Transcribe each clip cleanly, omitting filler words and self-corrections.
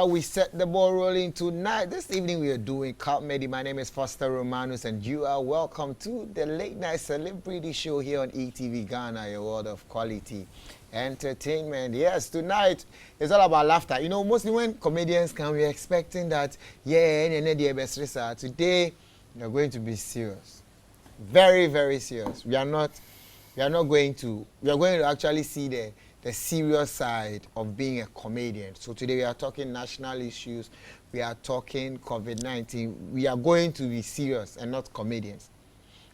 We set the ball rolling tonight. This evening we are doing comedy. My name is Foster Romanus and you are welcome to the late night celebrity show here on ETV Ghana, your world of quality entertainment. Yes, tonight it's all about laughter. You know, mostly when comedians come, we're expecting that, today we are going to be serious. Very, very serious. We are going to actually see the serious side of being a comedian. So today we are talking national issues, we are talking COVID-19. We are going to be serious and not comedians.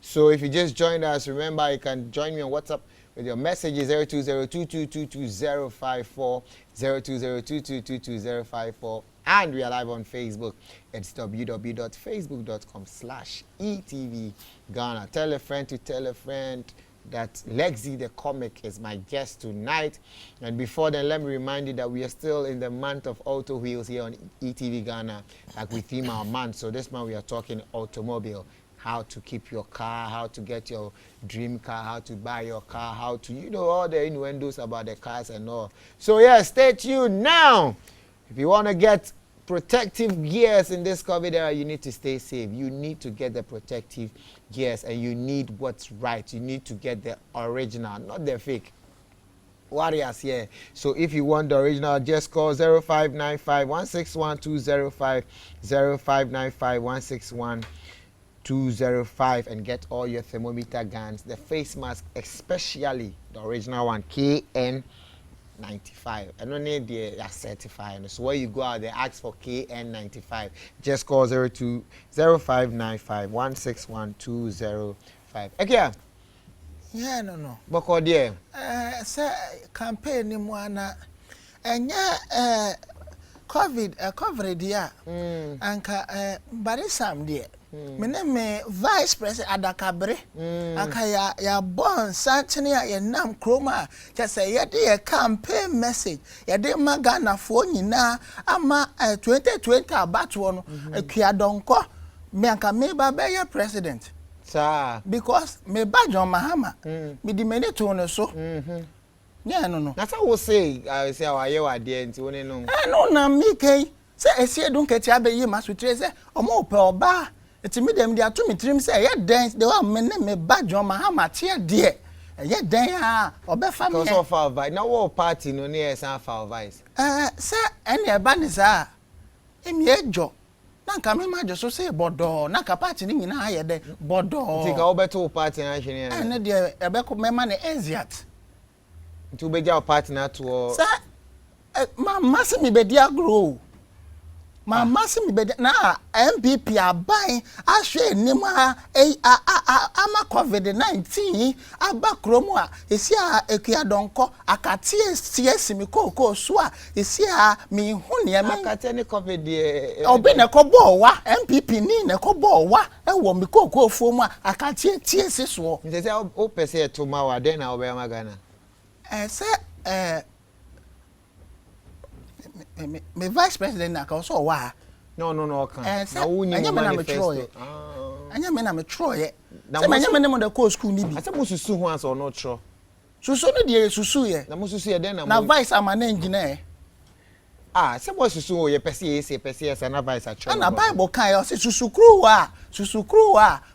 So if you just joined us, remember you can join me on WhatsApp with your messages 02022222054, 02022222054, and we are live on Facebook. It's www.facebook.com/ETV Ghana. Tell a friend to tell a friend that Lekzy the comic is my guest tonight. And before then, let me remind you that we are still in the month of Auto Wheels here on ETV Ghana, like we theme our month. So this month we are talking automobile, how to keep your car, how to get your dream car, how to buy your car, how to, you know, all the innuendos about the cars and all. So yeah, stay tuned now. If you want to get protective gears in this COVID era, you need to stay safe. You need to get the protective gears and you need what's right. You need to get the original, not the fake. Warriors here. So if you want the original, just call 0595 161 205, 0595 161 205 and get all your thermometer guns, the face mask, especially the original one, KN95. And only they are certified. So when you go out, they ask for KN95. Just call 0595 161 205. Okay. Yeah, no. Boko dear. Sir, campaign ni mwana. COVID, covered ya. Anka, barisam dear. Me vice president adakabre. Anka ya born Santania ya nam kroma. Just say ya de campaign message. Ya de magana phone na ama 2020 abatu ono. Kia donko. Me anka me baba ya president. Sir. Because me badge on Mahama. Me di many to so. Yeah, no. That's how we say. I say our year idea into one no. No, na me kai. Say esi don't get ya be ye masu say omo pe oba. Eti me dem dia to me trim say ya dance they wa me badge on Mahama tie de. Ya dan ya obefa me. Because of our vice. Now what party no near san for vice. Say any eba ni sa. Emi ejo. Nanka me ma just say bodo. Nanka party ni nyina aye de bodo. Think how better party na hwene. Ene de ebe ko me ma na eziat. To be your partner to sir, my massive me be grow. My massive me be na MPP are buying. I share Nima ama COVID-19. Aba kromwa. Isi a ekia donko. Akati CS mi ko swa. Isi a mi huni ya mi. Akati ni COVID. Obi ne ko bo wa. MPP ni ne ko bo wa. Ewo mi ko fomwa. Akati CS so. Nse o pese to ma wa den na obe magana. Me vice president na ka so wa. No, kan. Na wuni mo manifesto. Anya me na me troye. Se me anya me mo de ko school ni bi. Ase mo susu ho anso no tro. Susu no de susu ye. Na mo susu ye den na mo. Na vice amana engineer. Se mo susu o ye pese na vice a tro. Na Bible kan yo se susu kruwa.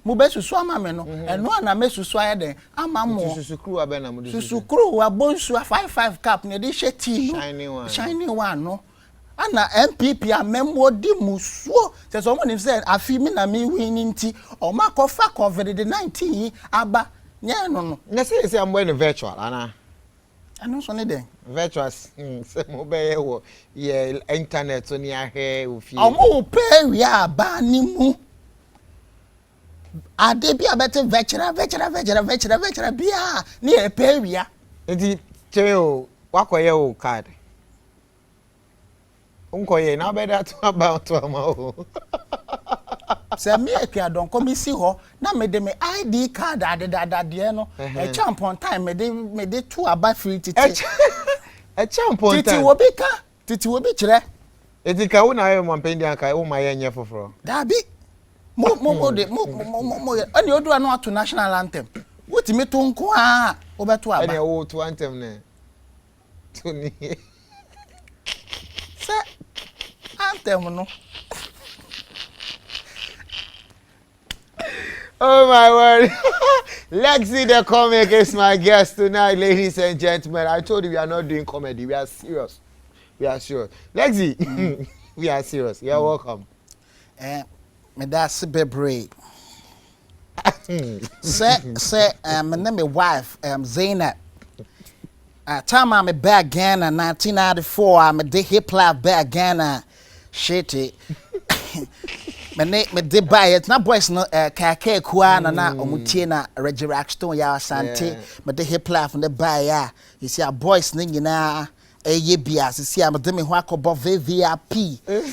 Mo be susu ama me no. Eno na me susu aye den ama mo. Susu kruwa be na mo susu kruwa bonsu 55 cap ne de sheti no. Shiny one no. Ana MPP a memwo di musuo se so mo ni say afi mi na mi win nti o ma ko fa COVID-19 aba nye no na say am no virtual ana ano so ne den virtual se mo be ye wo ye internet so ni ahwe ofi o mo pe wi aba ni mu ade bi abete virtual bia ni e pe wi a nti teo wakoye o card unkoye na be that about amao se me akua don komisi ho na me de me ID card adedadade no e champon time me de two aba free titi e champon time titi wo bi kire etika wo na mo mpendi aka wo ma ye nye foforo dabi mo ani odu anu ato national anthem wotimi to nko a wo beto aba ani wo to anthem ne to ni se anthem no. Oh my word. Lekzy the comic is my guest tonight, ladies and gentlemen. I told you we are not doing comedy. We are serious. We are serious. Lekzy, we are serious. You are welcome. Me that's bebre. Say my name is wife Zainab. Time I'm a back Ghana 1994. I'm a hip hop back Ghana. Shitty. Me did buy it. Na boys no kake kuwa na omutie na Reggie Rackstone ya asante. Me de hip hop from the buy ya. You see a boys ni nyina eye bias. You see am de me ho akobo VIP.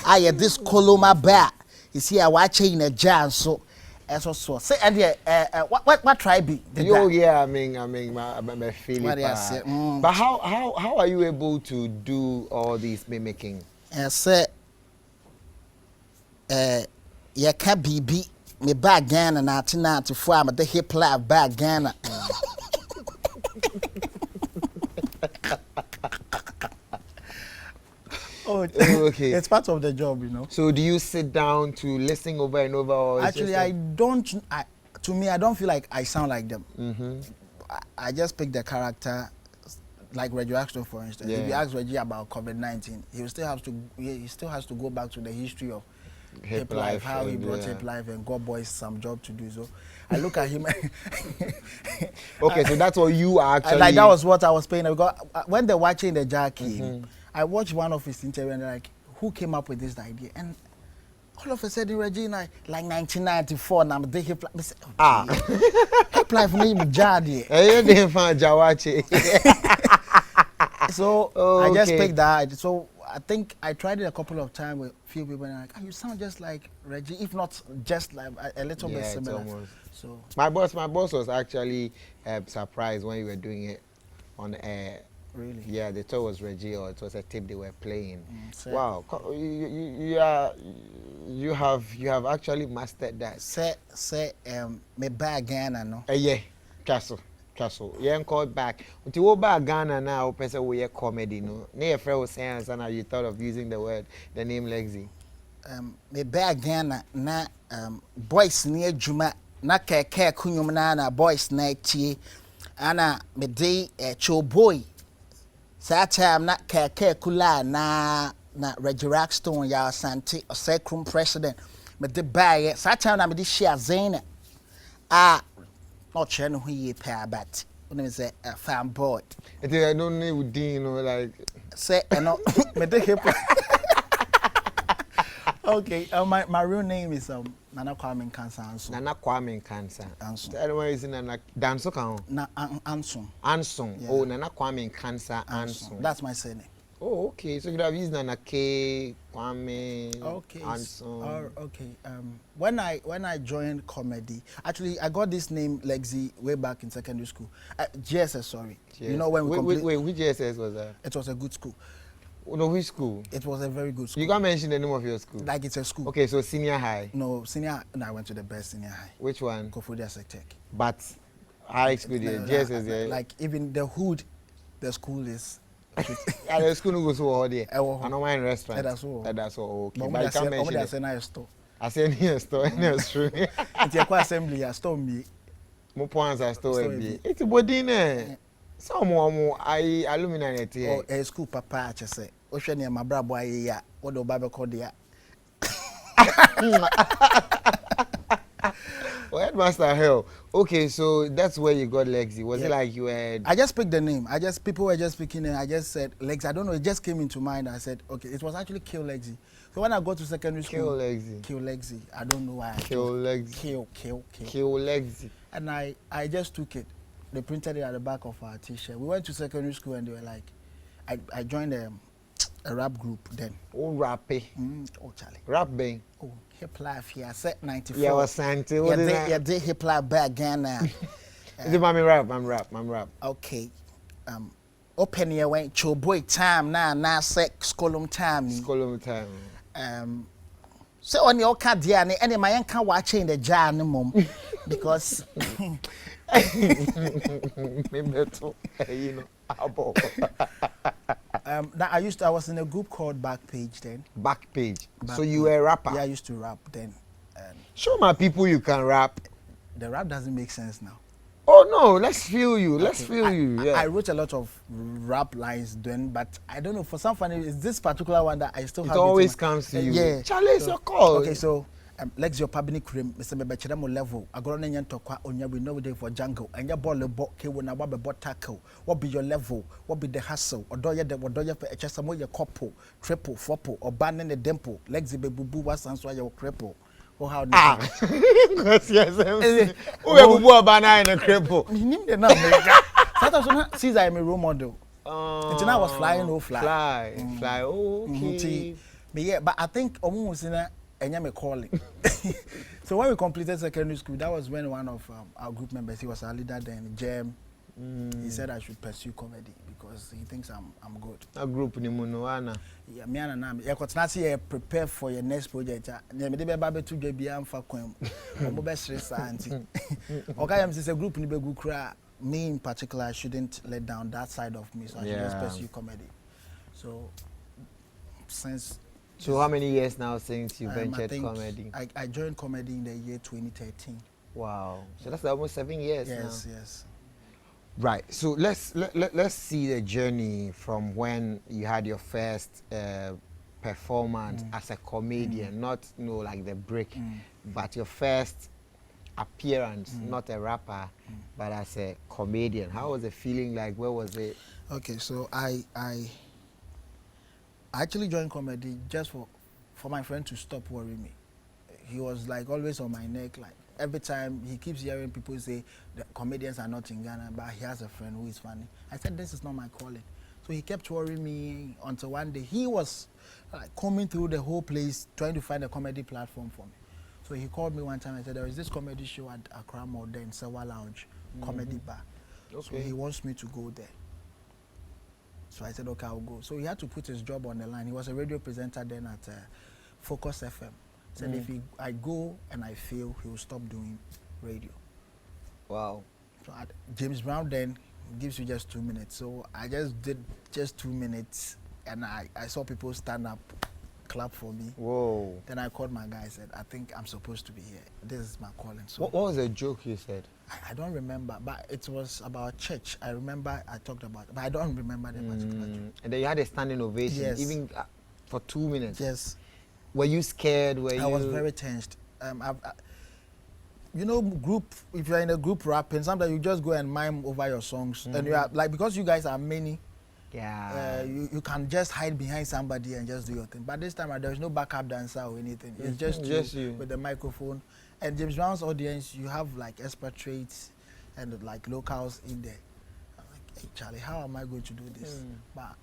Aye this Coloma ba. You see I watch in a jazz so so say and what tribe be? Yeah, I mean my feeling. But how are you able to do all these mimicking? Say ya ka bibi me bag Ghana 1994 am the hip hop bag Ghana. Oh, okay. It's part of the job, you know. So do you sit down to listen over and over? Or actually, I don't. To me, I don't feel like I sound like them. I just pick the character, like Reggie Rackstone, for instance. If you ask Reggie about COVID-19, he still has to go back to the history of hip life, how he brought hip life and got boys some job to do. So I look at him. Okay, so that's what you are actually. Like that was what I was paying. Because when they're watching the Jackie. I watched one of his interviews and like, who came up with this idea? And all of a sudden, Regina, like 1994, and I'm the hip life. Hip life name Jadi. I didn't find Jawachi. So I just picked that. So I think I tried it a couple of times with a few people, and like, you sound just like Reggie, if not just like a little bit similar. So my boss was actually surprised when you were doing it on air. Really? Yeah, they thought it was Reggie or it was a tape they were playing. Wow, you have actually mastered that. Say me back Ghana no. Yeah, castle. Yeah, called back. Until we back Ghana now, person we comedy no. Near friend was saying, and you thought of using the name Lekzy. Me back Ghana na boys near Juma na keke kunyum na boys na tie ana me dey choboy. That time na keke kula na Reggie Rackstone ya asante or second president me de buy that time na me de share Zainab not sure no who ye pay but when me say a fan boy it I don't know with Dean or like say no me de hip. Okay, my real name is Nana Kwame Nkansah Ansong. Nana Kwame Nkansah Ansong. Anyone is in Nana Danso kan? Ansong. Ansong. Yeah. Oh, Nana Kwame Nkansah Ansong. That's my surname. Oh, okay. So you could have used Nana K Kwame Ansong. Okay. When I joined comedy, actually I got this name Lekzy way back in secondary school. GSS, sorry. GSS. You know when we wait, which GSS was that? It was a good school. No, which school? It was a very good school. You can't mention the name of your school. Like it's a school. Okay, so senior high. No, senior. No, I went to the best senior high. Which one? Kofodia Sectech. But high school, GSS, yeah. Like even the hood, the school is. Yeah, the school goes over there. I don't mind restaurant. That's all. That's all. Okay, but you can't mention it. I store. I say near store, near true. It's a assembly. I store me. More points I store be. It's a body ne. Some I alumni here. Oh, a school papa just say. Oshani my brother boy ya. What do Bible call there? Well, Headmaster Hell. Okay, so that's where you got Lekzy. Was it like you had? I just picked the name. People were just picking it. I just said Lekzy. I don't know. It just came into mind. I said, okay. It was actually Kill Lekzy. So when I got to secondary school, Kill Lekzy. I don't know why. Kill Lekzy. Kill Lekzy. And I just took it. They printed it at the back of our T-shirt. We went to secondary school and they were like, I joined a rap group then. Oh, rappy. Oh, Charlie. Rap bang. Oh, hip life here. Set 94. Yeah, was Santi. Yeah, they hip life back Ghana. Is it mommy rap? I'm rap. Okay. Open your way. Choboy time na sex column time. So on your card, yeah, any man can watch in the jar no mum because maybe you know. That I was in a group called Backpage then. Backpage. So you were a rapper? Yeah, I used to rap then. Show my people you can rap. The rap doesn't make sense now. Oh no, let's feel you. Let's feel you. Yeah. I wrote a lot of rap lines then, but I don't know, for some funny, it's this particular one that I still have. It always comes to you. Yeah. Charlie, it's your call. Okay, so Lekzy your public cream, Mr. Bechadamo level. I got on tokwa on we know day for jungle. And your ball bot ke when I bot tackle. What be your level? What be the hustle? Or do you the what do you for a chasamo your couple, triple, fourple, or banning the dimple? Lekzy be boo was answer your cripple. Oh how yes, yes. Who will boo a banana in a cripple? Him the number. Sometimes Caesar I'm a role model. Until I was flying, no fly. Fly. Oh, okay. But yeah, but I think almost in a me calling. So when we completed secondary school, that was when one of our group members, he was our leader then, Jem, he said I should pursue comedy because he thinks I'm good. A group ni munuana. Yeah, me and Nana. Yeah, cause now you prepare for your next project. Yeah, me dey be to get beyond for kwem. Omo be stress auntie. Okay, I'm a group ni be good cry. Me in particular, I shouldn't let down that side of me, so I should just pursue comedy. So since. So how many years now since you ventured comedy? I joined comedy in the year 2013. Wow. So that's almost 7 years now. Yes. Right. So let's see the journey from when you had your first performance as a comedian, not like the break, but your first appearance, not a rapper, but as a comedian. How was the feeling like? Where was it? Okay, so I actually joined comedy just for my friend to stop worrying me. He was like always on my neck, like every time he keeps hearing people say the comedians are not in Ghana, but he has a friend who is funny. I said, this is not my calling. So he kept worrying me until one day he was combing through the whole place trying to find a comedy platform for me. So he called me one time and said, there is this comedy show at Accra Mall there in Sewa Lounge, comedy bar. Okay. So he wants me to go there. So I said, okay, I'll go. So he had to put his job on the line. He was a radio presenter then at Focus FM. Said if I go and I fail, he will stop doing radio. Wow. So James Brown then gives you just 2 minutes. So I just did just 2 minutes and I saw people stand up, clap for me. Whoa. Then I called my guy and said, I think I'm supposed to be here. This is my calling. So what was the joke you said? I don't remember, but it was about church. I remember I talked about it, but I don't remember the particular joke. And then you had a standing ovation, even for 2 minutes. Yes. Were you scared? I was very tensed. You know, if you're in a group rapping, sometimes you just go and mime over your songs. And you are like, because you guys are many, you can just hide behind somebody and just do your thing. But this time there's no backup dancer or anything. It's just you with the microphone. And James Brown's audience, you have like expatriates and like locals in there. I'm like, hey Charlie, how am I going to do this? But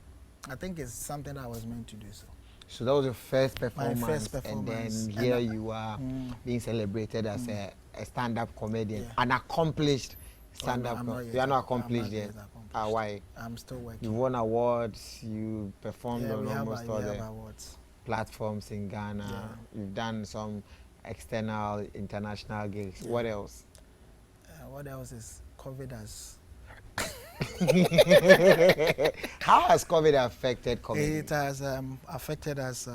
I think it's something that I was meant to do so. So that was your first performance, my first performance. And then here you are being celebrated as a stand-up comedian, an accomplished stand-up comedian. You are not accomplished yet. Why? I'm still working. You won awards, you performed on almost all the awards. Platforms in Ghana. Yeah. You've done some external, international gigs. Yeah. What else? What else is COVID has... How has COVID affected comedy? It has affected us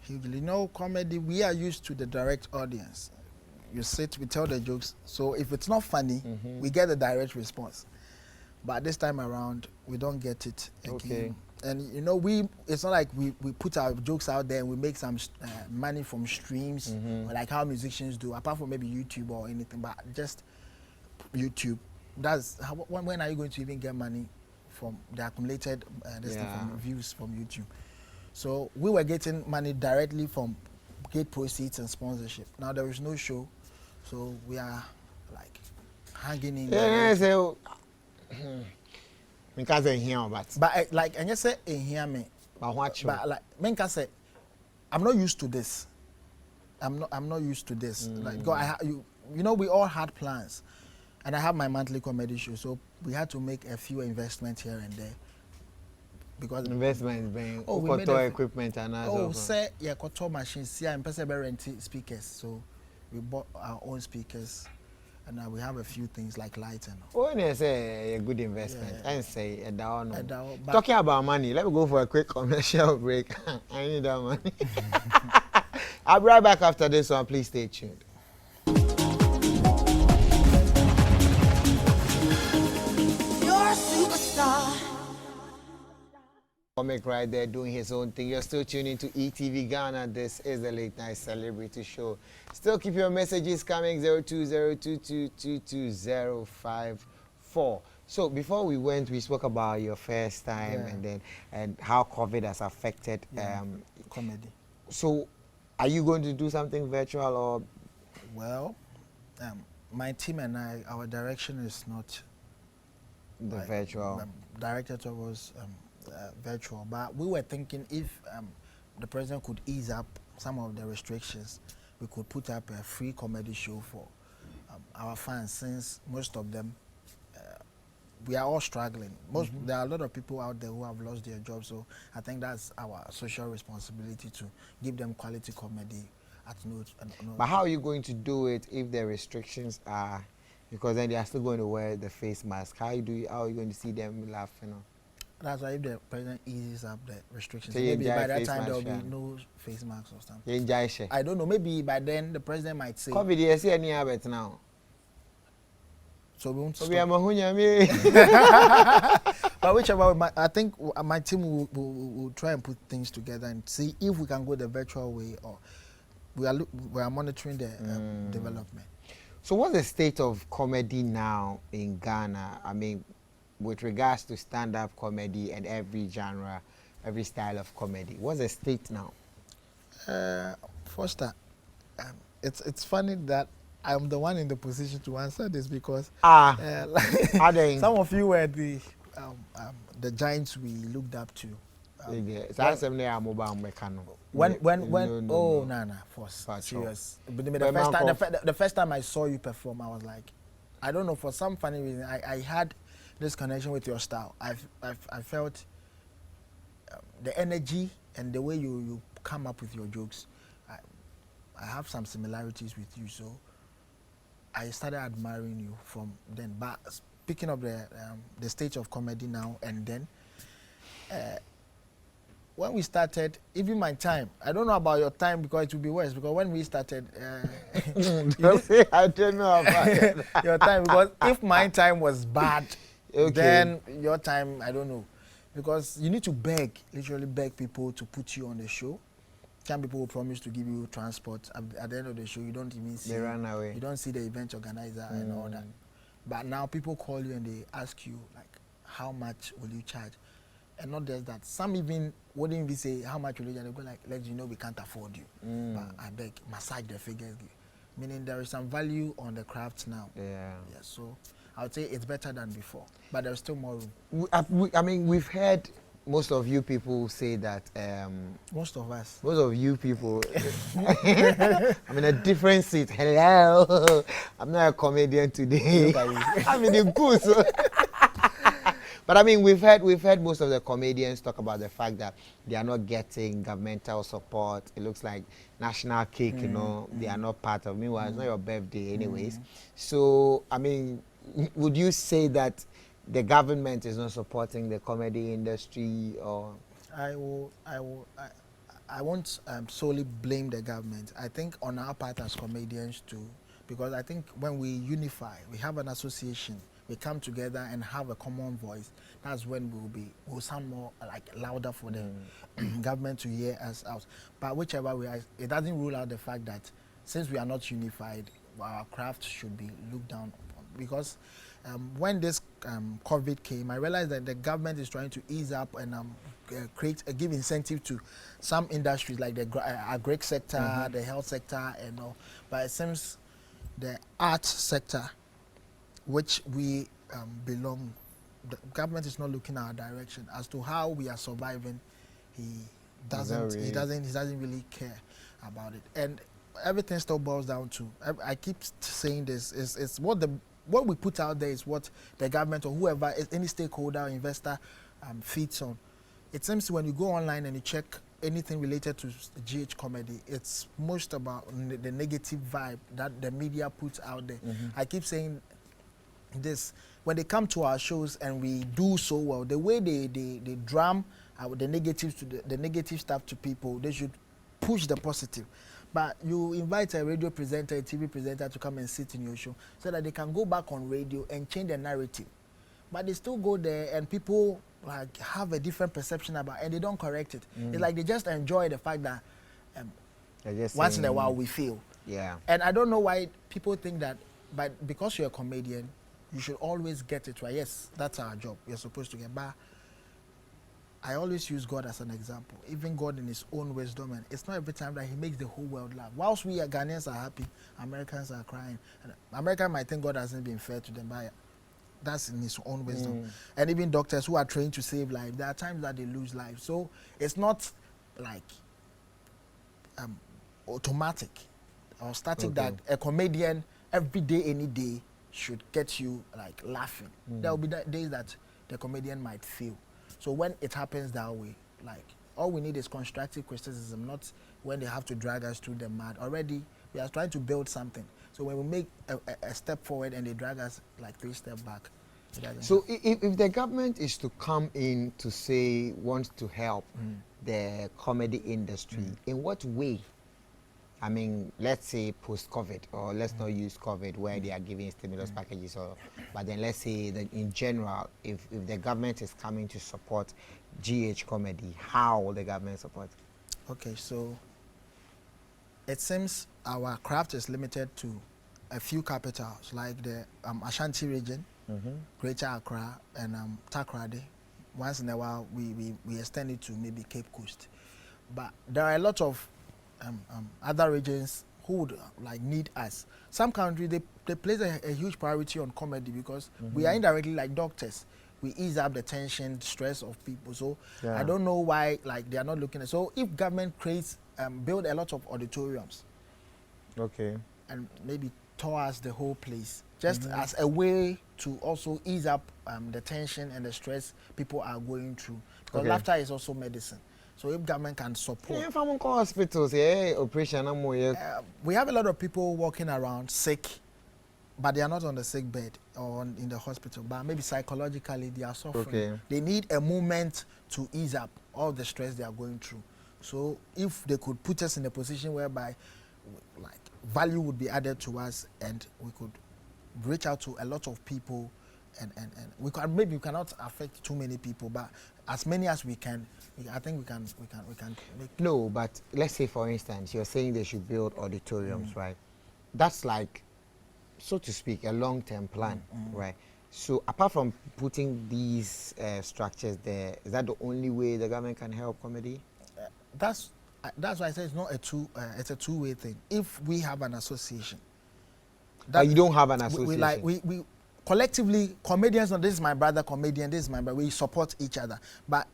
hugely. You know, comedy, we are used to the direct audience. You sit, we tell the jokes. So if it's not funny, we get a direct response. But this time around, we don't get it again. Okay. And you know, it's not like we put our jokes out there and we make some money from streams, or like how musicians do, apart from maybe YouTube or anything, but just YouTube. That's how, when are you going to even get money from the accumulated from views from YouTube? So we were getting money directly from gate proceeds and sponsorship. Now there is no show, so we are like hanging in there. Because I hear but like and you say hear me. But what? But like Menka say, I'm not used to this. I'm not used to this. Like you know, we all had plans. And I have my monthly comedy show, so we had to make a few investments here and there. Because investments being equipment and say koto machines, and rent speakers. So we bought our own speakers And now we have a few things like lights and all. When you say a good investment, and say a down. Talking about money, let me go for a quick commercial break. I need that money. I'll be right back after this one. Please stay tuned. You're a superstar. Comic right there doing his own thing. You're still tuning to ETV Ghana. This is the Late Night Celebrity Show. Still keep your messages coming 0202222054. So before we went, we spoke about your first time and how COVID has affected comedy. So are you going to do something virtual or? Well, my team and I, our direction is not the virtual. Directed towards virtual, but we were thinking if the president could ease up some of the restrictions, we could put up a free comedy show for our fans, since most of them, we are all struggling. There are a lot of people out there who have lost their jobs, so I think that's our social responsibility to give them quality comedy at no. But how are you going to do it if the restrictions are, because then they are still going to wear the face mask? How are you going to see them laughing? That's why if the president eases up the restrictions, so maybe by that time there will be no face masks or something. I don't know. Maybe by then the president might say. COVID, you see any habit now? So we won't stop. But whichever, I think my team will try and put things together and see if we can go the virtual way, or we are monitoring the development. So what's the state of comedy now in Ghana? I mean, with regards to stand-up comedy and every genre, every style of comedy, what's the state now? Foster, it's funny that I'm the one in the position to answer this, because some of you were the giants we looked up to. Nana, serious. But the first time I saw you perform, I was like, I don't know, for some funny reason, I had this connection with your style. I felt the energy and the way you come up with your jokes. I have some similarities with you, so I started admiring you from then. But speaking of the stage of comedy now and then, when we started, even my time, I don't know about your time because it will be worse, because when we started, I don't know about your time, because if my time was bad, then your time, I don't know, because you need to literally beg people to put you on the show. Some people will promise to give you transport. At the end of the show, you don't even see. They run away. You don't see the event organizer and all that. But now people call you and they ask you, like, how much will you charge? And not just that. Some even wouldn't even say, how much will you charge? They go like, Lekzy, we can't afford you. But I beg, massage the figures. Meaning there is some value on the craft now. Yeah. So I would say it's better than before. But there's still more room. I mean, we've heard most of you people say that. Most of us. Most of you people. I'm in a different seat. Hello. I'm not a comedian today. I'm in the goose. But I mean, we've heard most of the comedians talk about the fact that they are not getting governmental support. It looks like national cake, they are not part of. Meanwhile, it's not your birthday anyways. So, I mean, would you say that the government is not supporting the comedy industry, or? I won't solely blame the government. I think on our part as comedians too, because I think when we unify, we have an association, we come together and have a common voice, that's when we'll sound more like louder for the government to hear us out. But whichever way, it doesn't rule out the fact that since we are not unified, our craft should be looked down upon. Because when this COVID came, I realized that the government is trying to ease up and give incentive to some industries like the agri sector, the health sector, and all. But it seems the arts sector, which we belong, the government is not looking our direction as to how we are surviving. He doesn't really care about it, and everything still boils down to. I keep saying this: it's what we put out there is what the government or whoever, any stakeholder, investor, feeds on. It seems when you go online and you check anything related to GH comedy, it's most about the negative vibe that the media puts out there. I keep saying this, when they come to our shows and we do so well, the way they drum the negatives to the negative stuff to people, they should push the positive. But you invite a radio presenter, a TV presenter to come and sit in your show so that they can go back on radio and change the narrative. But they still go there and people like have a different perception about it and they don't correct it. It's like they just enjoy the fact that once in a while we fail. Yeah. And I don't know why people think that because you're a comedian, you should always get it right. Yes, that's our job. You're supposed to get by. I always use God as an example. Even God in his own wisdom, and it's not every time that he makes the whole world laugh. Whilst we Ghanaians are happy, Americans are crying. And America might think God hasn't been fair to them, but that's in his own wisdom. And even doctors who are trained to save lives, there are times that they lose lives. So it's not like automatic or static that a comedian every day, any day should get you like laughing. There will be days that the comedian might fail. So when it happens that way, like all we need is constructive criticism, not when they have to drag us through the mud. Already we are trying to build something. So when we make a step forward and they drag us like 3 steps back, it doesn't So if the government is to come in to say wants to help the comedy industry, in what way? I mean, let's say post-COVID, or let's not use COVID where they are giving stimulus packages, but then let's say that in general, if the government is coming to support GH comedy, how will the government support? Okay, so it seems our craft is limited to a few capitals like the Ashanti region, Greater Accra, and Takoradi. Once in a while, we extend it to maybe Cape Coast. But there are a lot of other regions who would like need us. Some countries they place a huge priority on comedy because we are indirectly like doctors. We ease up the tension, stress of people. So I don't know why like they are not looking at. So if government creates build a lot of auditoriums, and maybe tour us the whole place, just as a way to also ease up the tension and the stress people are going through. Because laughter is also medicine. So if government can support. Yeah, from hospitals, operation. We have a lot of people walking around sick, but they are not on the sick bed or in the hospital. But maybe psychologically they are suffering. They need a moment to ease up all the stress they are going through. So if they could put us in a position whereby, like, value would be added to us, and we could reach out to a lot of people, and we can maybe we cannot affect too many people, but as many as we can. I think we can make. No, but let's say for instance, you're saying they should build auditoriums, right? That's like, so to speak, a long-term plan, right? So apart from putting these structures there, is that the only way the government can help comedy? That's why I say it's not it's a two-way thing. If we have an association, but you don't have an association. We collectively, comedians, this is my brother comedian, this is my brother, we support each other. But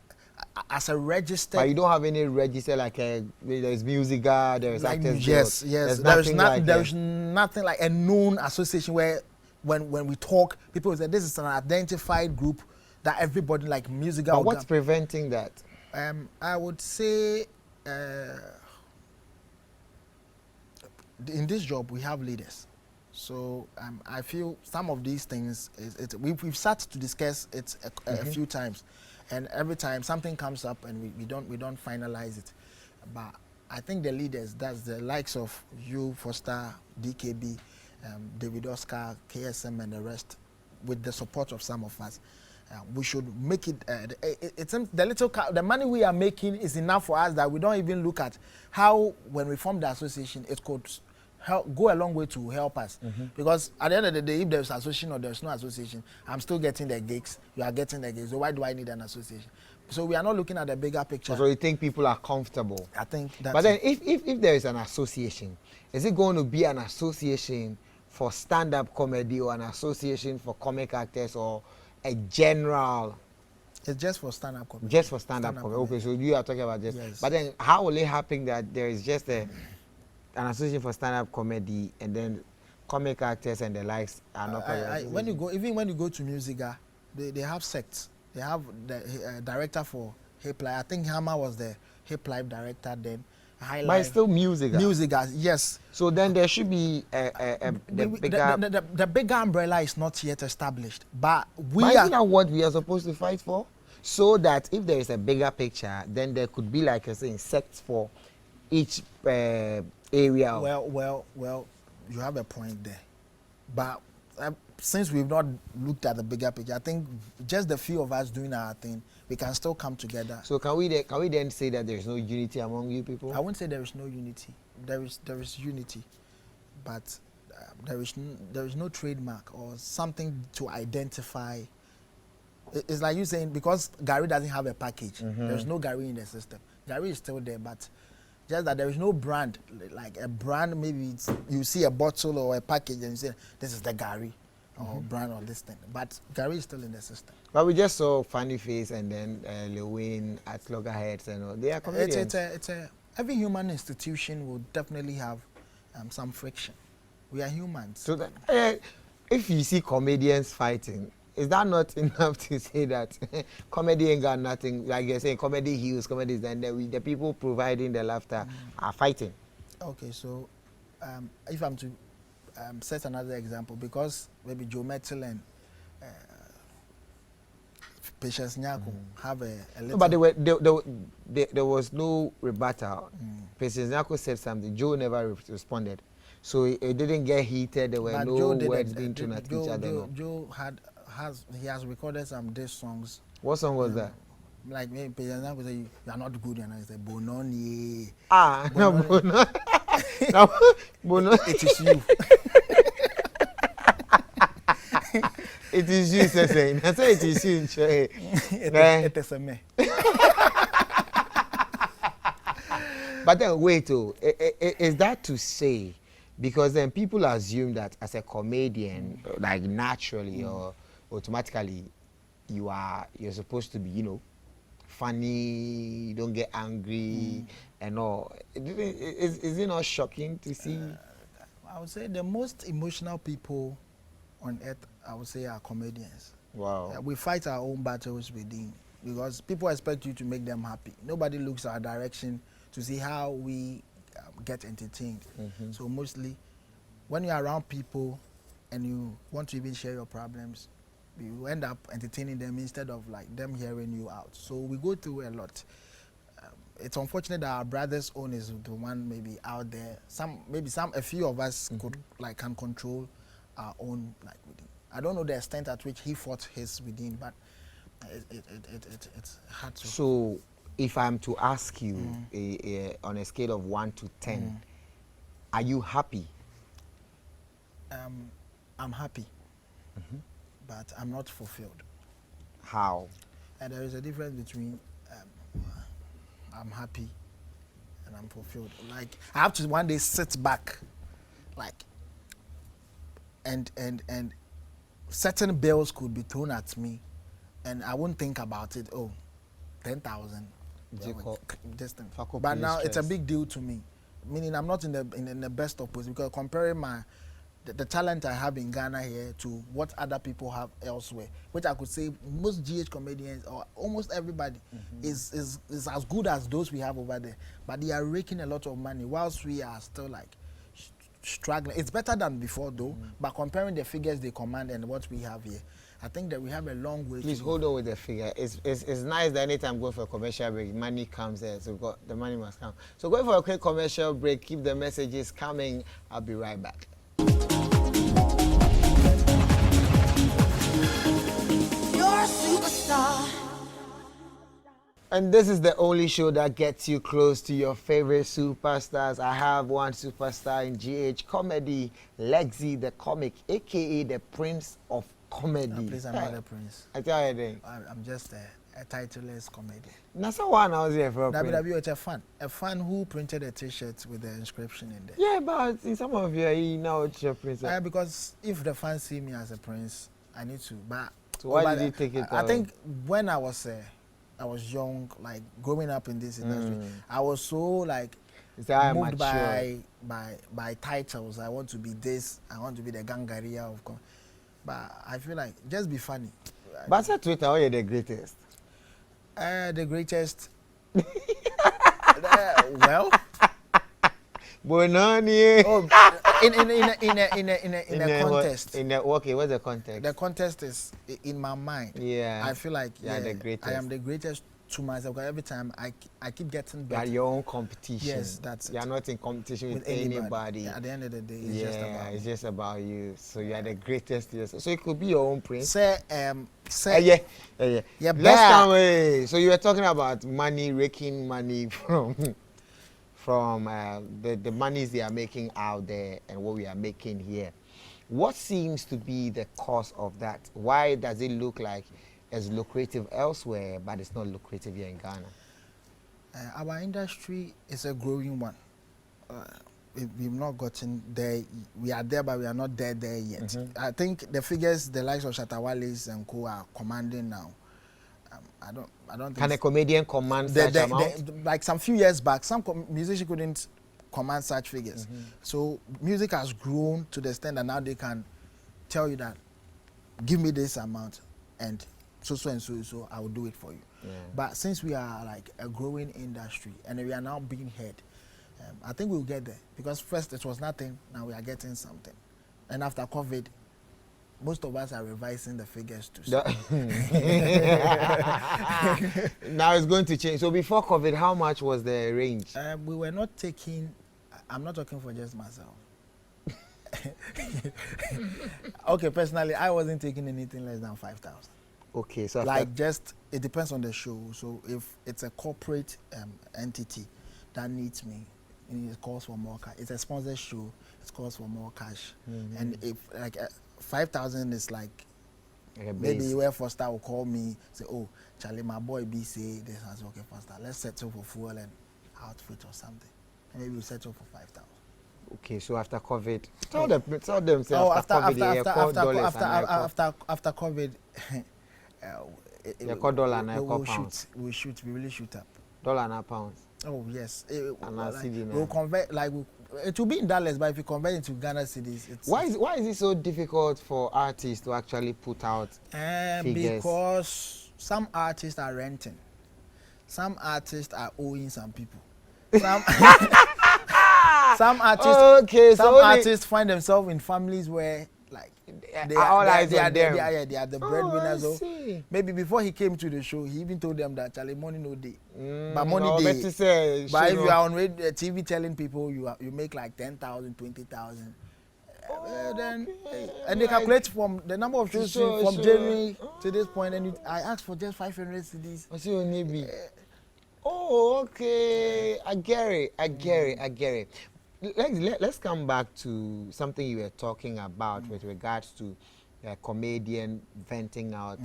as a registered... But you don't have any register like there's Musica, there's like, Actors yes, Guild. yes. There's nothing like a known association where when we talk, people say this is an identified group that everybody like Musica... But what's preventing that? I would say in this job we have leaders. So I feel some of these things, we've sat to discuss it a few times. And every time something comes up and we don't finalize it. But I think the leaders, that's the likes of you, Foster, DKB, David Oscar, KSM and the rest, with the support of some of us, we should make it, the money we are making is enough for us that we don't even look at how when we form the association, it could go a long way to help us. Because at the end of the day, if there's association or there's no association, I'm still getting the gigs, you are getting the gigs, so why do I need an association? So we are not looking at the bigger picture. So you think people are comfortable? I think that's But then if there is an association, is it going to be an association for stand-up comedy or an association for comic actors or a general? It's just for stand-up comedy. Just for stand-up comedy. Okay, so you are talking about just... Yes. But then how will it happen that there is just an association for stand-up comedy and then comic actors and the likes are not when you go to Musica, they have sects. They have the director for hip life. I think Hammer was the hip life director, then high But it's life. still music. Music, yes. So then there should be The bigger umbrella is not yet established, but But isn't that what we are supposed to fight for? So that if there is a bigger picture, then there could be, like you're saying, sects for each area. Well, you have a point there, but since we've not looked at the bigger picture, I think just the few of us doing our thing, we can still come together. So can we then say that there is no unity among you people? I wouldn't say there is no unity. There is unity, but there is no trademark or something to identify. It's like you saying, because Gary doesn't have a package, there's no Gary in the system. Gary is still there, but just that there is no brand. Like a brand, maybe you see a bottle or a package and you say, this is the Gary or brand or this thing. But Gary is still in the system. But we just saw Funny Face and then Lil Wayne at Loggerheads and all. They are comedians. Every human institution will definitely have some friction. We are humans. So that, if you see comedians fighting, is that not enough to say that comedy ain't got nothing? Like you're saying, comedy heals, comedy is, and the people providing the laughter are fighting. Okay, so if I'm to set another example, because maybe Joe Metal and Patience Nyako have a little... No, but there was no rebuttal. Patience Nyako said something. Joe never responded. So it didn't get heated. There were But no Joe words being thrown at each other. Joe has recorded some diss songs. What song was that? Like maybe Patience Nyako say, you are not good, and I say, Bononi. No, Bono. No, Bono. It is you. It is you, saying. I say it is you. It is a me. But then wait, is that to say, because then people assume that as a comedian, like naturally or automatically, you're supposed to be, funny, you don't get angry and all. Is it not shocking to see? I would say the most emotional people on earth, I would say, are comedians. Wow. We fight our own battles within, because people expect you to make them happy. Nobody looks our direction to see how we get entertained. So mostly, when you're around people and you want to even share your problems, you end up entertaining them instead of like them hearing you out. So we go through a lot. It's unfortunate that our brother's own is the one maybe out there. A few of us can control our own like within. I don't know the extent at which he fought his within, but it's hard to. So, if I'm to ask you on a scale of 1 to 10, are you happy? I'm happy, but I'm not fulfilled. How? And there is a difference between I'm happy and I'm fulfilled. Like I have to one day sit back, like, and certain bills could be thrown at me, and I won't think about it. Oh, 10,000. But now it's a big deal to me. Meaning I'm not in the best of position, because comparing the talent I have in Ghana here to what other people have elsewhere, which I could say most GH comedians or almost everybody is as good as those we have over there. But they are raking a lot of money whilst we are still like struggling. It's better than before though, but comparing the figures they command and what we have here, I think that we have a long way. Please hold on with the figure. It's nice that anytime going for a commercial break, money comes there, so the money must come. So going for a quick commercial break, keep the messages coming. I'll be right back. Superstar. And this is the only show that gets you close to your favorite superstars. I have one superstar in GH comedy, Lekzy the comic, aka the Prince of Comedy. No, please, I'm not a prince. I tell you then. I'm just a titleless comedian. That's one I was here for. WW, a fan who printed a T-shirt with the inscription in there. Yeah, but in some of you know it's your prince. Because if the fans see me as a prince, I need to. But so why did you take it? I think when I was young, like growing up in this industry, I was so like moved by titles. I want to be this. I want to be the Gangaria of. But I feel like just be funny. But at Twitter, are you the greatest? The greatest. Well, Bonani. oh, in a contest. Okay, what's the context? The contest is in my mind. Yeah. I feel like The greatest. I am the greatest to myself. Because every time I keep getting You better. are your own competition. Yes, that's it. You are not in competition with anybody. Yeah, at the end of the day, it's just about it's just about you. So you are the greatest. So it could be your own prince. Say, Yeah. Yeah, Let's come away. So you were talking about money, raking money from the monies they are making out there and what we are making here. What seems to be the cause of that? Why does it look like it's lucrative elsewhere, but it's not lucrative here in Ghana? Our industry is a growing one. We've not gotten there. We are there, but we are not there yet. I think the figures the likes of Shatawales and Co are commanding now. I don't think. Can a comedian command such amount? Like some few years back, some musicians couldn't command such figures. So music has grown to the extent that now they can tell you that, give me this amount, and so I will do it for you. Yeah. But since we are like a growing industry and we are now being heard, I think we'll get there, because first it was nothing, now we are getting something, and after COVID, most of us are revising the figures too. Now it's going to change. So before COVID, how much was the range? We were not taking. I'm not talking for just myself. Okay, personally, I wasn't taking anything less than 5,000. Okay, so Like just, it depends on the show. So if it's a corporate entity that needs me, it calls for more cash. It's a sponsored show, it calls for more cash. And if like 5,000 is like maybe where Foster will call me, say, oh, Charlie, my boy B say this has okay, Foster, let's settle for fuel and outfit or something. And maybe we'll settle for 5,000. Okay, so after COVID, tell them say after COVID, you call dollar and I call pounds. We really shoot up. Dollar and pounds. Oh yes, And like, we'll convert like it will be in dollars, but if you convert into Ghana cedis, it's why is it so difficult for artists to actually put out figures? Because some artists are renting, some artists are owing some people, some artists find themselves in families where like they are the breadwinners. So maybe before he came to the show, he even told them that Charlie, money no day, but money day. But if you are on TV telling people you make like 10,000, 20,000, then and they calculate from the number of shows from January to this point, and I asked for just 500 CDs. Oh, okay. I get it. Let's come back to something you were talking about with regards to a comedian venting out,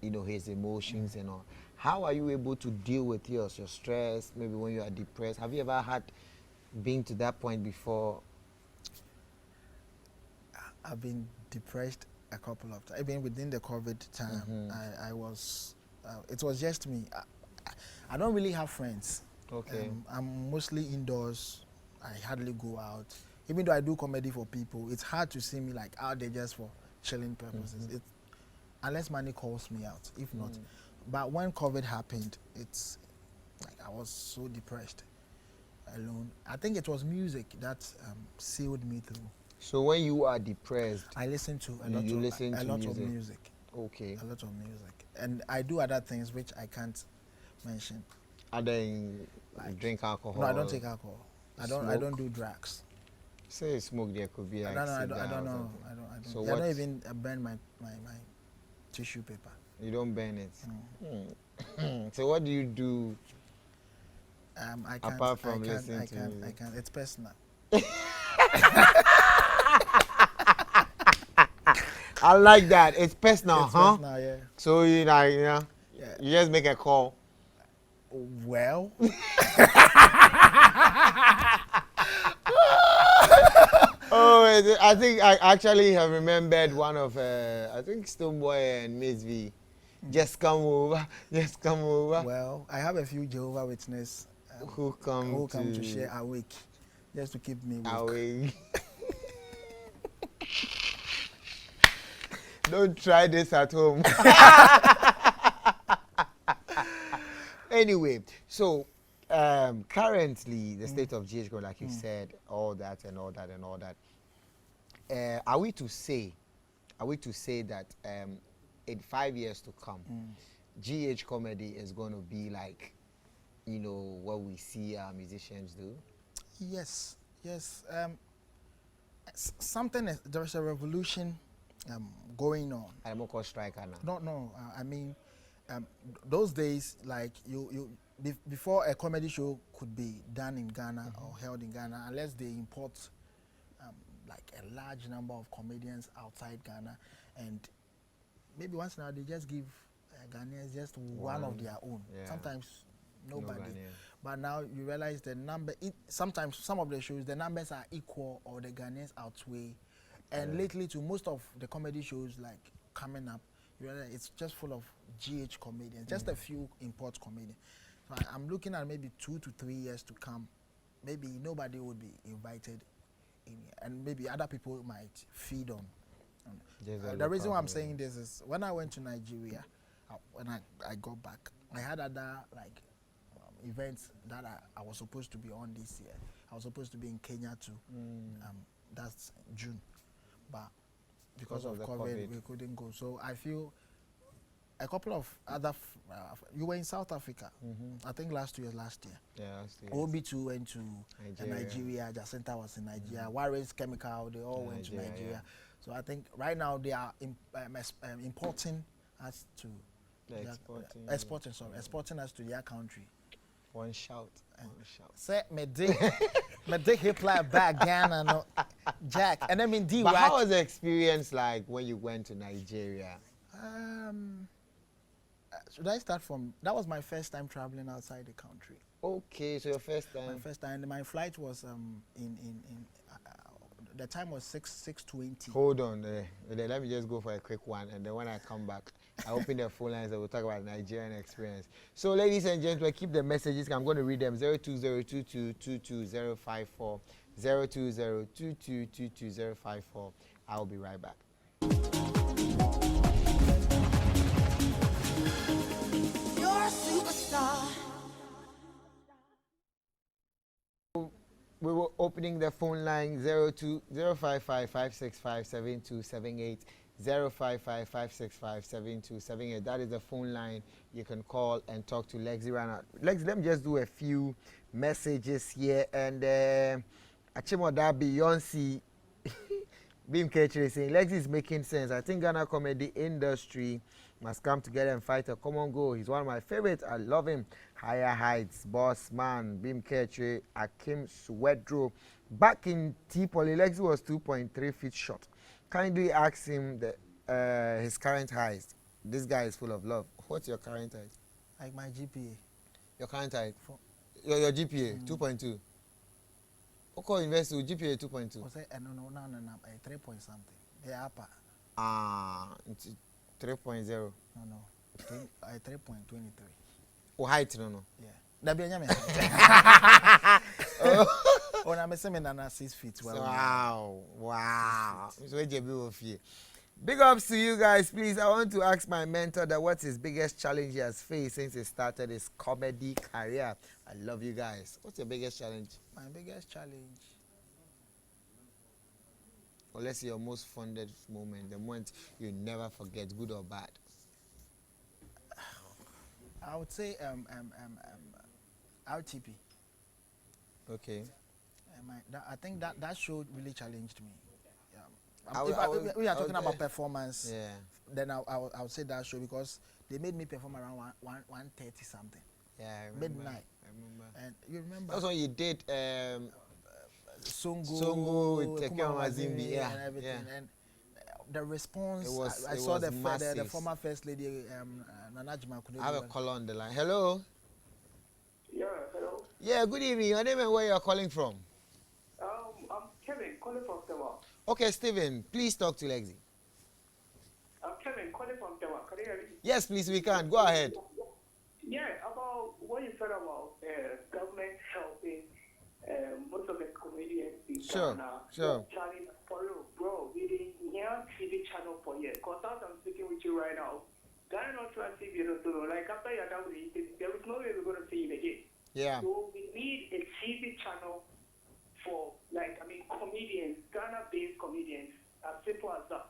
his emotions and all. How are you able to deal with your stress? Maybe when you are depressed. Have you ever been to that point before? I've been depressed a couple of times. Even within the COVID time, I was. It was just me. I don't really have friends. Okay. I'm mostly indoors. I hardly go out. Even though I do comedy for people, it's hard to see me like out there just for chilling purposes. Unless money calls me out. If not, but when COVID happened, it's like I was so depressed, alone. I think it was music that sealed me through. So when you are depressed, I listen to a lot of music. Okay. A lot of music, and I do other things which I can't mention. Other than like drink alcohol? No, I don't take alcohol. I don't do drugs. Say smoke, there could be like I don't know. So I don't even burn my tissue paper. You don't burn it. So what do you do? I can't, apart from listening to music? I can't. It's personal. I like that. It's personal, It's personal, yeah. So you Yeah. you just make a call. Well. Oh, I think I actually have remembered one of I think Stoneboy and Miss V. Just come over. Well, I have a few Jehovah Witnesses who come to share awake, just to keep me awake. Don't try this at home. Anyway, so currently the state of GH, like you said, all that and all that and all that. Are we to say that in 5 years to come, GH comedy is going to be like, you know, what we see our musicians do? Yes, yes. Something is, there's a revolution going on. I'm not called striker now. No. I mean, those days, like before a comedy show could be done in Ghana or held in Ghana, unless they import like a large number of comedians outside Ghana, and maybe once now they just give Ghanaians just one of their own. Yeah. Sometimes nobody. No Ghanaian. But now you realize the number. Sometimes some of the shows the numbers are equal or the Ghanaians outweigh. And lately, to most of the comedy shows like coming up, you realize it's just full of GH comedians, just a few import comedians. So I'm looking at maybe 2 to 3 years to come. Maybe nobody would be invited in, and maybe other people might feed on. The reason why I'm saying this is when I went to Nigeria, when I got back, I had other like events that I was supposed to be on this year. I was supposed to be in Kenya too. That's June, but because of COVID, we couldn't go. So I feel a couple of other. You were in South Africa, I think last year. Yeah, last year. OB2 went to Nigeria. Jacinta was in Nigeria. Warren's Chemical, they all went to Nigeria. Yeah. So I think right now they are importing us to exporting us to their country. One shout. Say me dig hip like back Ghana no Jack. And I mean D. But how was the experience like when you went to Nigeria? Should I start from? That was my first time traveling outside the country. Okay, so your first time. My first time. My flight was the time was 6:20. Hold on there. Let me just go for a quick one, and then when I come back, I open the phone lines and we'll talk about Nigerian experience. So, ladies and gentlemen, keep the messages. I'm going to read them: 02022222054, 02022222054. I'll be right back. You're a superstar. We were opening the phone line 055-565-7278, 055-565-7278. That is the phone line you can call and talk to Lekzy right now. Lekzy, let me just do a few messages here. And Achimoda Beyonce Bim Ketchere saying Lekzy is making sense. I think Ghana comedy industry must come together and fight a common goal. He's one of my favorites. I love him. Higher Heights, Boss Man, Bim Ketchere, Akim Swedro. Back in T-Poly, Lekzy was 2.3 feet short. Kindly ask him his current height. This guy is full of love. What's your current height? Like my GPA. Your current height? Your GPA, 2.2. Okay, invest with GPA 2.2. No, 3 point something. The upper. 3.0. No, 3.23. Oh, height, no. Yeah. That be a Oh, I'm saying Nana 6 feet. Wow. Big ups to you guys, please. I want to ask my mentor that what's his biggest challenge he has faced since he started his comedy career. I love you guys. What's your biggest challenge? My biggest challenge. Or let's say your most fondest moment, the moment you never forget, good or bad. I would say RTP. Okay. I think that show really challenged me. If we are talking about performance, then I would say that show because they made me perform around 1:30 something. Yeah, I remember. Midnight. I remember. And you remember? That's when you did Songo with Tekyo Mazimbi, and everything. Yeah. And the response, I it saw was the former first lady, Nana Kwame Nkansah. I have a caller on the line. Hello? Yeah, hello. Yeah, good evening. Your name and where you are calling from? I'm Kevin, calling from Tewa. Okay, Stephen, please talk to Lekzy. I'm Kevin, calling from Tewa. Can you hear me? Yes, please, we can. Go ahead. Yeah, about what you said about government helping most of the comedians in Ghana. Sure. Charlie, for real, bro, we didn't hear TV channel for years. Because as I'm speaking with you right now, Ghana not trying TV, like after you're done with it, there is no way we're going to see it again. Yeah. So we need a TV channel for, like, I mean, comedians, Ghana-based comedians, as simple as that.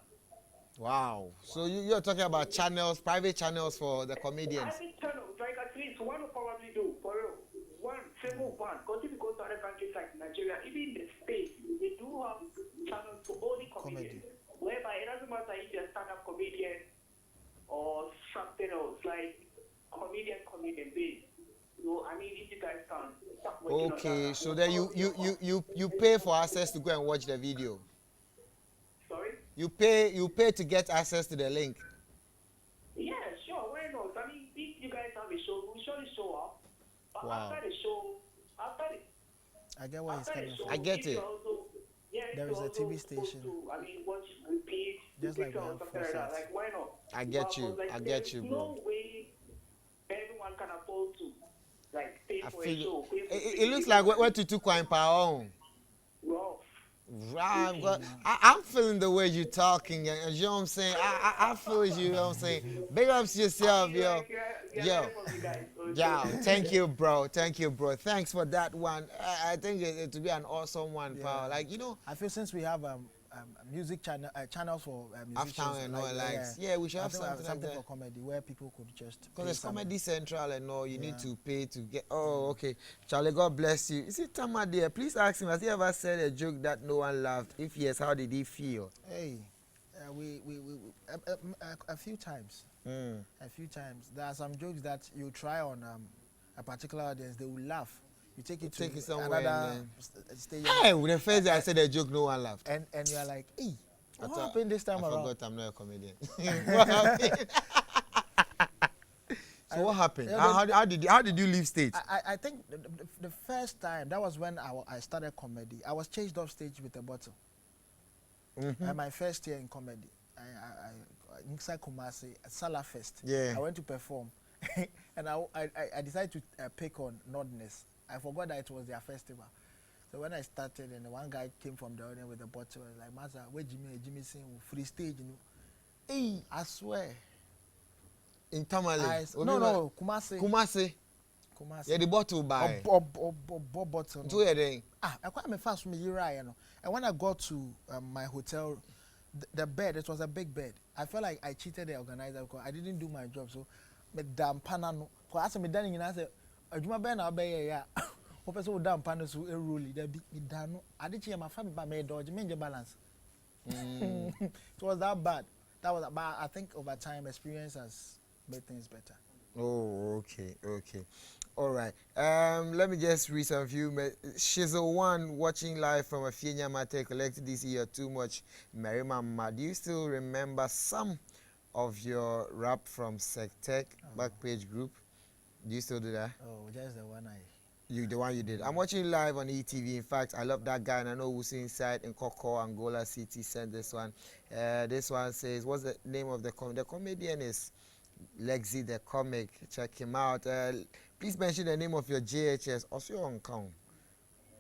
Wow. So you're talking about channels, private channels for the comedians. Private channels, like at least one will probably do, for real. One, single one. Because if you go to other countries like Nigeria, even in the States, they do have channels for only comedians. Whereby it doesn't matter if you're a stand-up comedian or something else, like comedian based. So, I mean, if you guys can start working on Okay, that. so then you pay for access to go and watch the video. Sorry? You pay to get access to the link. Yeah, sure. Why not? I mean, if you guys have a show, we'll surely show up. But Wow. after the show, after the I get where he's after the coming show, from. I get if it. you're also, yeah, if There you're is a also TV supposed station. to, I mean, watch repeat, Just like we or have something like that. Foresight. Like, why not? I get But, you. like, I get you, there's bro. no way everyone can afford to, like, pay I for a feel show. Pay for it looks like what to two coin per own. rough. Right, but I'm feeling the way you're talking, and you know what I'm saying. I feel you know what I'm saying. Big ups to yourself, yo. Like, yeah, Yo. learning from you guys. So, Yeah, thank you, bro. Thank you, bro. Thanks for that one. I think it will be an awesome one, pal. Like, you know, I feel since we have music channels for musicians, Uptown and all, like, yeah, we should I have think something like for that. comedy where people could just Because play there's some- Comedy Central and all, you need Yeah. to pay to get. Oh, okay. Charlie, God bless you. Is it Tama there? Please ask him, has he ever said a joke that no one laughed? If yes, how did he feel? Hey, we a few times. Mm. A few times. There are some jokes that you try on a particular audience, they will laugh. You take it Take to it somewhere another and stage, Hey, the first day I said a joke, no one laughed. and you are like, hey, I what thought- happened this time I around? forgot I'm not a comedian. What happened? So what happened? Yeah, How did you leave stage? I think the first time, that was when I started comedy. I was chased off stage with a bottle. My first year in comedy. I inside Kumasi, at Salah Fest. Yeah. I went to perform. And I decided to pick on Nordness. I forgot that it was their festival. So when I started, and one guy came from the audience with a bottle, I was like, Master, where Jimmy sing free stage, you know? Hey, I swear. In Tamale? No, Kumasi. Kumasi. Yeah, the bottle by. Bottle. So yeah, then. I quite me fast from here, you know. And when I got to my hotel, the bed, it was a big bed. I felt like I cheated the organizer because I didn't do my job. So, me damn panano. Because I said me done, I said, "Ajuma ben abeye ya." Hope so damn panano so eroli. There be me done. I didn't hear my family but me dodge me balance. It was that bad. That was, but I think over time experience has made things better. Oh, okay. All right. Let me just read some few. She's the one watching live from a Fienya Mate collected this year too much. Mary Mama, do you still remember some of your rap from Sectech Backpage Group? Do you still do that? Oh, just the one The one you did. I'm watching live on ETV. In fact, I love that guy, and I know who's inside in Koko, Angola City. Sent this one. This one says, "What's the name of the the comedian is Lekzy the comic. Check him out. Please mention the name of your JHS. Also on count.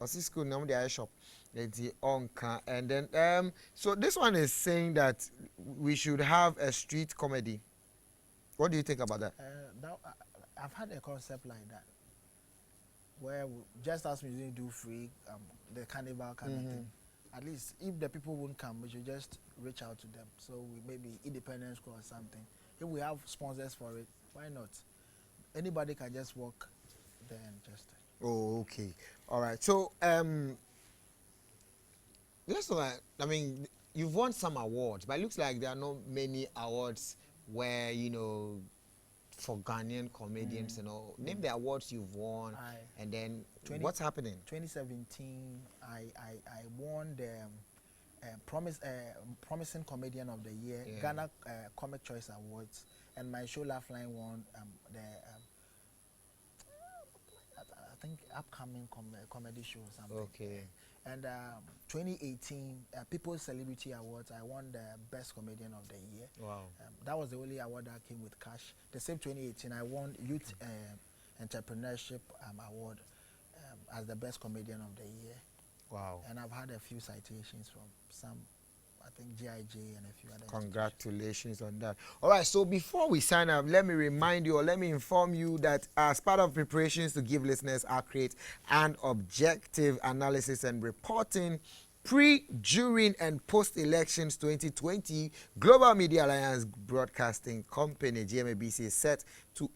Also school name the shop. The on count. And then so this one is saying that we should have a street comedy. What do you think about that? I've had a concept like that, where just as we didn't do free, the carnival kind of thing. At least if the people won't come, we should just reach out to them. So we maybe Independence School or something. If we have sponsors for it, why not? Anybody can just walk there and just. Oh, okay. All right. So let's look at, I mean, you've won some awards, but it looks like there are not many awards where, you know, for Ghanaian comedians and all. Name the awards you've won, and then what's happening? 2017, I won the Promising Comedian of the Year, Ghana Comic Choice Awards, and my show Lifeline won the I think upcoming comedy show or something. Okay. And 2018 People's Celebrity Awards, I won the Best Comedian of the Year. Wow. That was the only award that came with cash. The same 2018, I won Youth Entrepreneurship Award as the Best Comedian of the Year. Wow. And I've had a few citations from some I think GIJ and a few other. Congratulations on that. All right, so before we sign up, let me remind you or let me inform you that as part of preparations to give listeners accurate and objective analysis and reporting pre, during, and post-elections 2020, Global Media Alliance Broadcasting Company, GMABC, is set to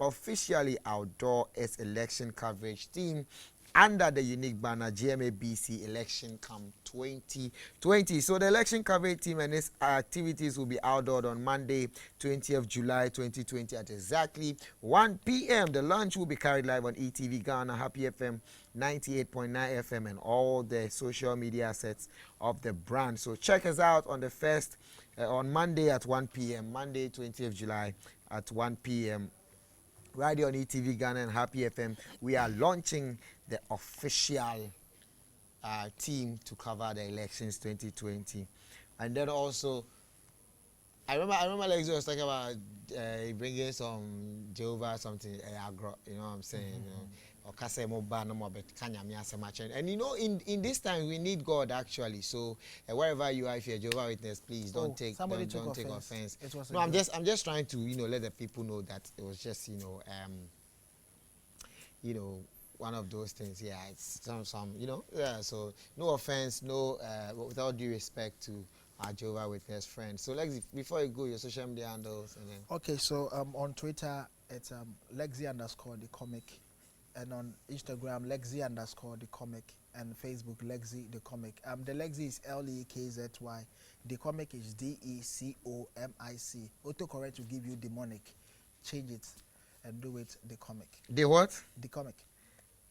officially outdoor its election coverage team under the unique banner GMABC Election Camp 2020. So the election coverage team and its activities will be outdoored on Monday, 20th July 2020 at exactly 1 p.m. The launch will be carried live on ETV Ghana, Happy FM 98.9 FM and all the social media assets of the brand. So check us out on the first, on Monday at 1 p.m. Monday, 20th July at 1 p.m. right on ETV Ghana and Happy FM. We are launching the official team to cover the elections 2020. And then also, I remember Lekzy was talking about bringing some Jehovah something, agro, you know what I'm saying? You know, or kase moba no more, but kanyamia semachen. And you know, in this time we need God actually. So wherever you are, if you're a Jehovah Witness, please don't take offense. No, I'm just trying to let the people know that it was just one of those things. Yeah, it's some yeah. So no offense, no with all due respect to our Jehovah Witness friends. So Lekzy, before you go, your social media handles and then. Okay, so on Twitter it's Lekzy_the comic, and on Instagram Lekzy_the comic, and Facebook Lekzy the comic. The Lekzy is LEKZY. The comic is DECOMIC. Autocorrect will give you demonic. Change it and do it the comic. The what? The comic.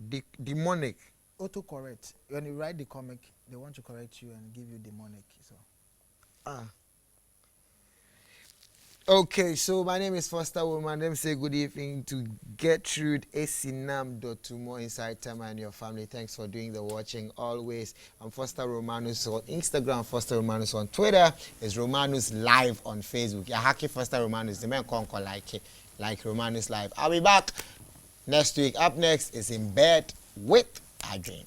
The demonic. Autocorrect. When you write the comic, they want to correct you and give you demonic. So. Okay, so my name is Foster Woman. Let me say good evening to Gertrude Esinam. Inside Time and your family. Thanks for doing the watching always. I'm Foster Romanus on Instagram, Foster Romanus on Twitter. It's Romanus Live on Facebook. Yahaki Foster Romanus. The man can't call like Romanus Live. I'll be back next week. Up next is In Bed with Adrian.